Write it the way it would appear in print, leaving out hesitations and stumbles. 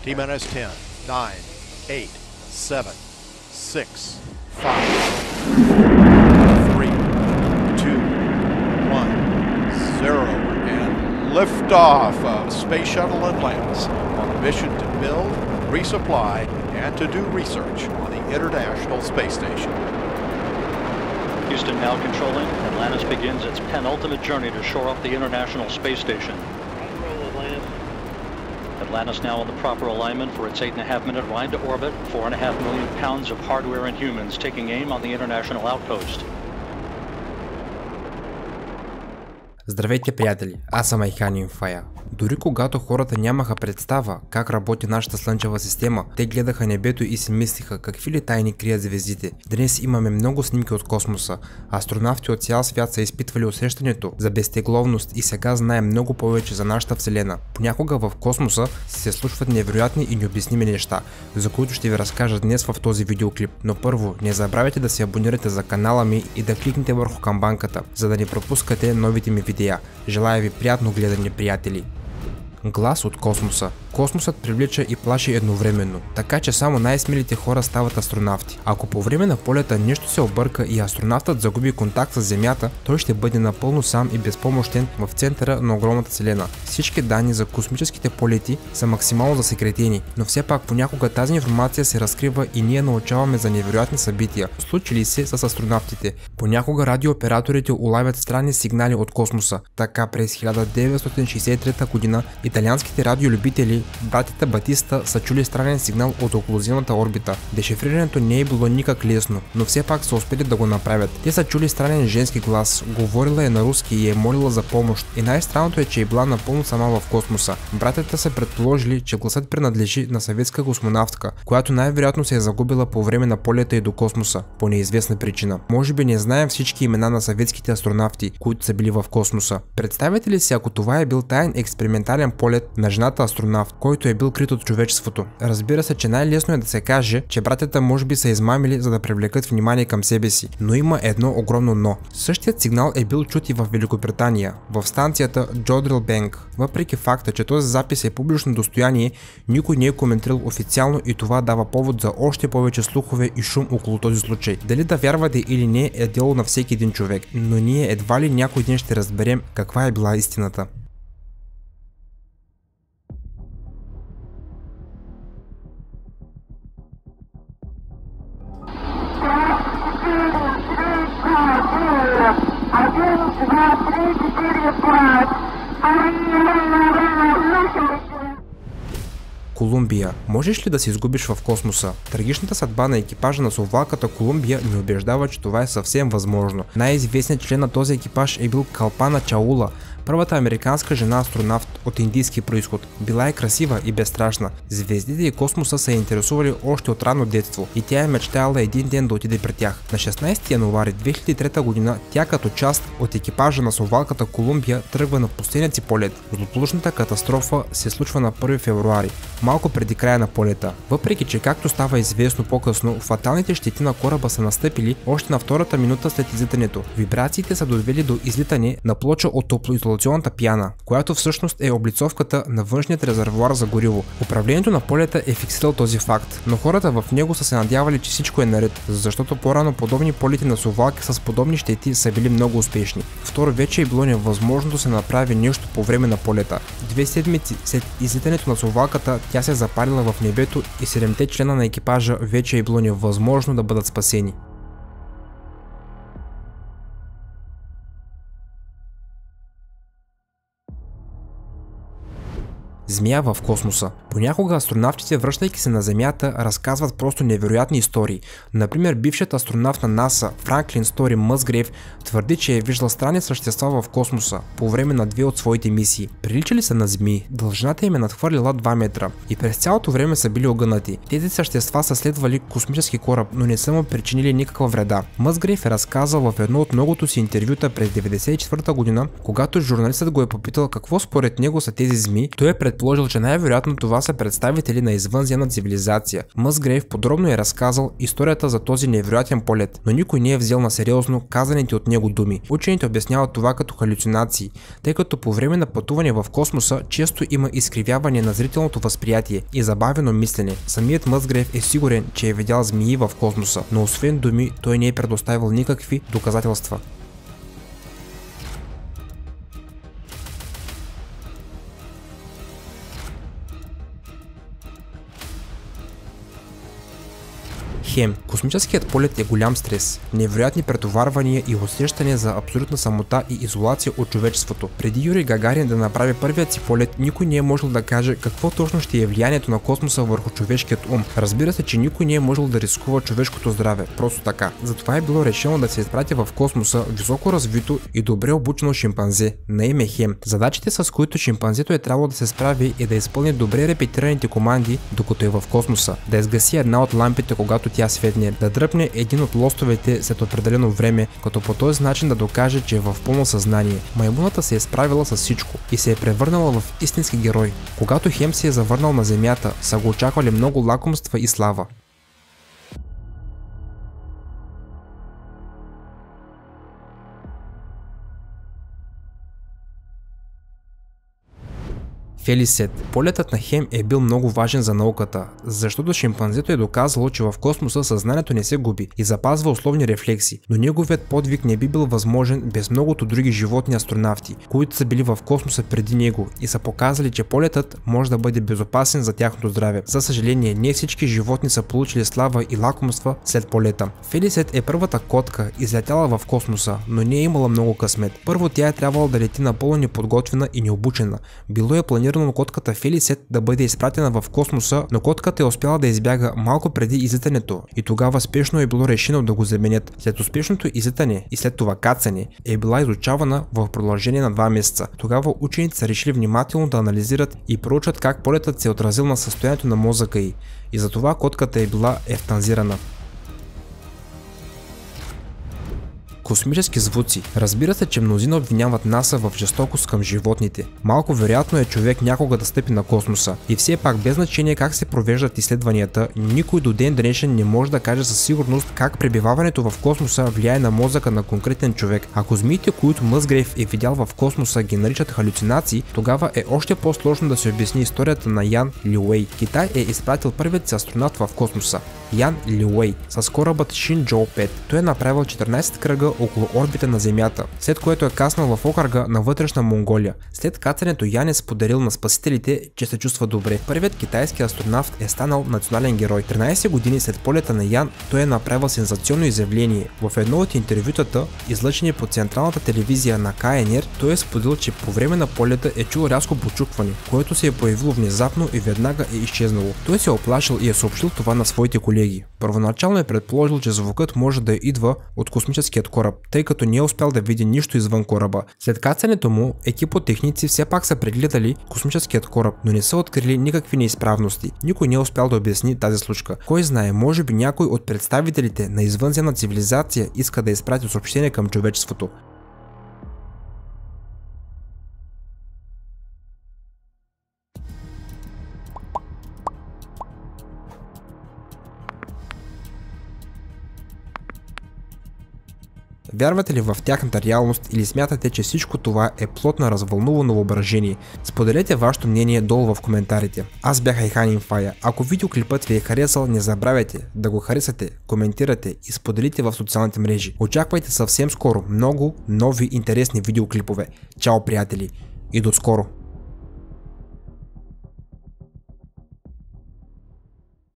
T-minus 10, 9, 8, 7, 6, 5, 3, 2, 1, 0, and liftoff of Space Shuttle Atlantis on a mission to build, resupply, and to do research on the International Space Station. Houston now controlling. Atlantis begins its penultimate journey to shore up the International Space Station. Atlantis now on the proper alignment for its 8.5-minute ride to orbit. 4.5 million pounds of hardware and humans taking aim on the International Outpost. Здравейте, приятели! Аз съм Айхан Инфая. Дори когато хората нямаха представа как работи нашата слънчева система, те гледаха небето и си мислиха какви ли тайни крият звездите. Днес имаме много снимки от космоса. Астронавти от цял свят са изпитвали усещането за безтегловност и сега знаем много повече за нашата вселена. Понякога в космоса се случват невероятни и необясними неща, за които ще ви разкажа днес в този видеоклип. Но първо, не забравяйте да се абонирате за канала ми и да кликнете върху камбанката, за да не пропускате новите ми видеа. Желая ви приятно гледане, приятели! Глас от космоса. Космосът привлича и плаши едновременно, така че само най-смелите хора стават астронавти. Ако по време на полета нещо се обърка и астронавтът загуби контакт с Земята, той ще бъде напълно сам и безпомощен в центъра на огромната вселена. Всички данни за космическите полети са максимално засекретени, но все пак понякога тази информация се разкрива и ние научаваме за невероятни събития, случили се с астронавтите. Понякога радиооператорите улавят странни сигнали от космоса. Така през 1963 година италианските радиолюбители братята Батиста са чули странен сигнал от околоземната орбита. Дешифрирането не е било никак лесно, но все пак са успели да го направят. Те са чули странен женски глас, говорила е на руски и е молила за помощ. И най-странното е, че е била напълно сама в космоса. Братята са предположили, че гласът принадлежи на съветска космонавтка, която най-вероятно се е загубила по време на полета и до космоса, по неизвестна причина. Може би не знаем всички имена на съветските астронавти, които са били в космоса. Представете ли си, ако това е бил таен експериментален полет на жената астронавт, който е бил крит от човечеството? Разбира се, че най-лесно е да се каже, че братята може би са измамили, за да привлекат внимание към себе си. Но има едно огромно но. Същият сигнал е бил чут и в Великобритания, в станцията Джодрилбенк. Въпреки факта, че този запис е публично достояние, никой не е коментирал официално и това дава повод за още повече слухове и шум около този случай. Дали да вярвате или не е дело на всеки един човек, но ние едва ли някой ден ще разберем каква е била истината. Колумбия. Можеш ли да се изгубиш в космоса? Трагичната съдба на екипажа на совалката Колумбия ни убеждава, че това е съвсем възможно. Най-известният член на този екипаж е бил Калпана Чаула, първата американска жена астронавт от индийски происход. Била е красива и безстрашна. Звездите и космоса са интересували още от ранно детство и тя е мечтаяла един ден да отиде при тях. На 16 януари 2003 година тя като част от екипажа на совалката Колумбия тръгва на последният си полет. Злополучната катастрофа се случва на 1 февруари, малко преди края на полета. Въпреки че, както става известно по-късно, фаталните щети на кораба са настъпили още на втората минута след излитането. Вибрациите са довели до излитане на плоча от топлоизолационната пяна, която всъщност е облицовката на външният резервоар за гориво. Управлението на полета е фиксирал този факт, но хората в него са се надявали, че всичко е наред, защото по-рано подобни полети на совалки с подобни щети са били много успешни. Второ, вече е било невъзможно да се направи нещо по време на полета. 2 седмици след излитането на совалката тя се е запалила в небето и 7-те члена на екипажа вече е било невъзможно да бъдат спасени. Змия в космоса. Понякога астронавтите, връщайки се на Земята, разказват просто невероятни истории. Например, бившият астронавт на НАСА Франклин Стори Мъсгрейв твърди, че е виждал странни същества в космоса по време на 2 от своите мисии. Приличали са на змии, дължината им е надхвърлила 2 метра и през цялото време са били огънати. Тези същества са следвали космически кораб, но не са му причинили никаква вреда. Мъсгрейв е разказал в едно от многото си интервюта през 1994 година, когато журналистът го е попитал какво според него са тези змии, той е предположил, предположил, че най-вероятно това са представители на извънземна цивилизация. Мъсгрейв подробно е разказал историята за този невероятен полет, но никой не е взел на сериозно казаните от него думи. Учените обясняват това като халюцинации, тъй като по време на пътуване в космоса често има изкривяване на зрителното възприятие и забавено мислене. Самият Мъсгрейв е сигурен, че е видял змии в космоса, но освен думи той не е предоставил никакви доказателства. Хем, космическият полет е голям стрес, невероятни претоварвания и усещане за абсолютна самота и изолация от човечеството. Преди Юрий Гагарин да направи първият си полет, никой не е можел да каже какво точно ще е влиянието на космоса върху човешкият ум. Разбира се, че никой не е можел да рискува човешкото здраве, просто така. Затова е било решено да се изпрати в космоса високо развито и добре обучено шимпанзе на име Хем. Задачите, с които шимпанзето е трябвало да се справи, е да изпълни добре репетираните команди, докато е в космоса, да изгаси една от лампите, когато тя светне, да дръпне един от лостовете след определено време, като по този начин да докаже, че е в пълно съзнание. Маймуната се е справила с всичко и се е превърнала в истински герой. Когато Хем се е завърнал на Земята, са го очаквали много лакомства и слава. Фелисет. Полетът на Хем е бил много важен за науката, защото шимпанзето е доказало, че в космоса съзнанието не се губи и запазва условни рефлекси, но неговият подвиг не би бил възможен без многото други животни астронавти, които са били в космоса преди него и са показали, че полетът може да бъде безопасен за тяхното здраве. За съжаление, не всички животни са получили слава и лакомства след полета. Фелисет е първата котка, излетяла в космоса, но не е имала много късмет. Първо тя е трябвало да лети напълно неподготвена и необучена. Било е планирано котката Фелисет да бъде изпратена в космоса, но котката е успяла да избяга малко преди излитането и тогава спешно е било решено да го заменят. След успешното излитане и след това кацане е била изучавана в продължение на 2 месеца. Тогава учените са решили внимателно да анализират и проучат как полетът се е отразил на състоянието на мозъка й и затова котката е била евтаназирана. Космически звуци. Разбира се, че мнозина обвиняват НАСА в жестокост към животните. Малко вероятно е човек някога да стъпи на космоса. И все пак, без значение как се провеждат изследванията, никой до ден днешен не може да каже със сигурност как пребиваването в космоса влияе на мозъка на конкретен човек. Ако змиите, които Мъсгрейв е видял в космоса, ги наричат халюцинации, тогава е още по-сложно да се обясни историята на Ян Лиуей. Китай е изпратил първият си астронавт в космоса. Ян Лиуей с корабът Шинчжоу 5. Той е направил 14 кръга около орбита на Земята, след което е каснал в окръга на вътрешна Монголия. След кацането Ян е споделил на спасителите, че се чувства добре. Първият китайски астронавт е станал национален герой. 13 години след полета на Ян, той е направил сензационно изявление. В едно от интервютата, излъчени по централната телевизия на КНР, той е споделил, че по време на полета е чул рязко почукване, което се е появило внезапно и веднага е изчезнало. Той се е оплашил и е съобщил това на своите колеги. Първоначално е предположил, че звукът може да идва от космическият кораб, тъй като не е успял да види нищо извън кораба. След кацането му, екип от техници все пак са прегледали космическият кораб, но не са открили никакви неизправности. Никой не е успял да обясни тази случка. Кой знае, може би някой от представителите на извънземна цивилизация иска да изпрати съобщение към човечеството. Вярвате ли в тяхната реалност или смятате, че всичко това е плод на развълнувано въображение? Споделете вашето мнение долу в коментарите. Аз бях Айхан Инфая. Ако видеоклипът ви е харесал, не забравяйте да го харесате, коментирате и споделите в социалните мрежи. Очаквайте съвсем скоро много нови интересни видеоклипове. Чао, приятели, и до скоро!